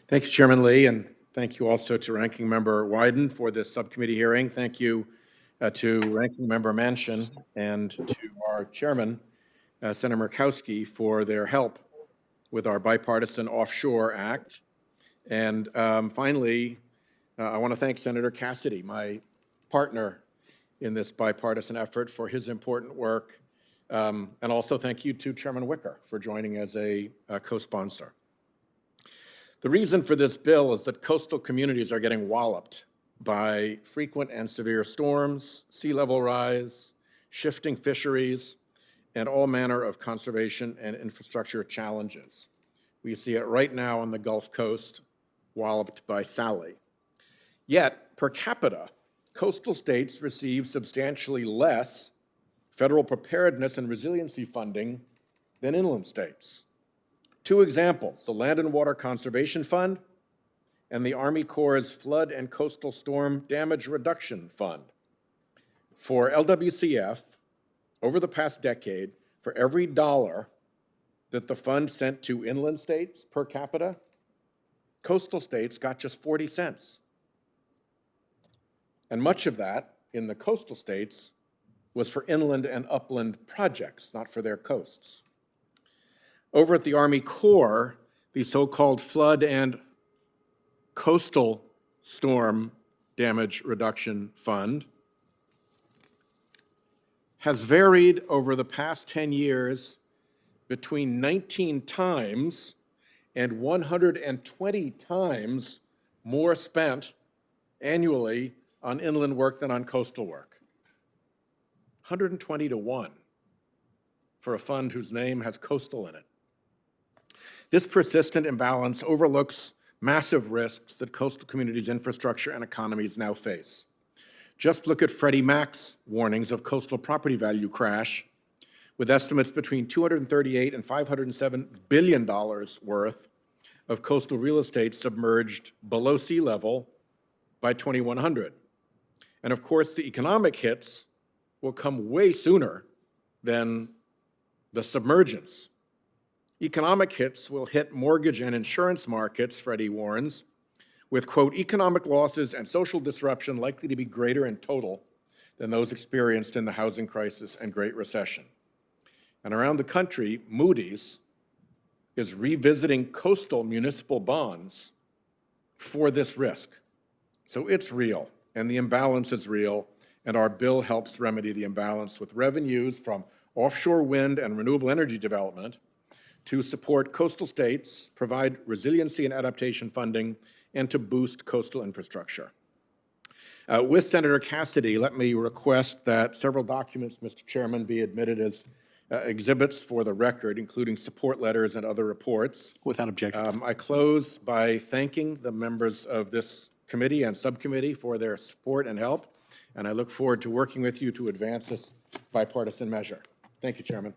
Thank you, Chairman Lee, and thank you also to Ranking Member Wyden for this subcommittee hearing. Thank you to Ranking Member Manchin and to our Chairman, Senator Murkowski, for their help with our bipartisan Offshore Act. And finally, I want to thank Senator Cassidy, my partner in this bipartisan effort, for his important work. And also thank you to Chairman Wicker for joining as a co-sponsor. The reason for this bill is that coastal communities are getting walloped by frequent and severe storms, sea level rise, shifting fisheries, and all manner of conservation and infrastructure challenges. We see it right now on the Gulf Coast, walloped by Sally. Yet, per capita, coastal states receive substantially less federal preparedness and resiliency funding than inland states. Two examples, the Land and Water Conservation Fund and the Army Corps' Flood and Coastal Storm Damage Reduction Fund. For LWCF, over the past decade, for every dollar that the fund sent to inland states per capita, coastal states got just 40 cents. And much of that in the coastal states was for inland and upland projects, not for their coasts. Over at the Army Corps, the so-called Flood and Coastal Storm Damage Reduction Fund has varied over the past 10 years between 19 times and 120 times more spent annually on inland work than on coastal work. 120 to 1 for a fund whose name has coastal in it. This persistent imbalance overlooks massive risks that coastal communities' infrastructure and economies now face. Just look at Freddie Mac's warnings of coastal property value crash, with estimates between $238 and $507 billion worth of coastal real estate submerged below sea level by 2100. And of course, the economic hits will come way sooner than the submergence. Economic hits will hit mortgage and insurance markets, Freddie warns, with, quote, economic losses and social disruption likely to be greater in total than those experienced in the housing crisis and Great Recession. And around the country, Moody's is revisiting coastal municipal bonds for this risk. So it's real, and the imbalance is real, and our bill helps remedy the imbalance with revenues from offshore wind and renewable energy development to support coastal states, provide resiliency and adaptation funding, and to boost coastal infrastructure. With Senator Cassidy, let me request that several documents, Mr. Chairman, be admitted as exhibits for the record, including support letters and other reports. Without objection. I close by thanking the members of this committee and subcommittee for their support and help, and I look forward to working with you to advance this bipartisan measure. Thank you, Chairman.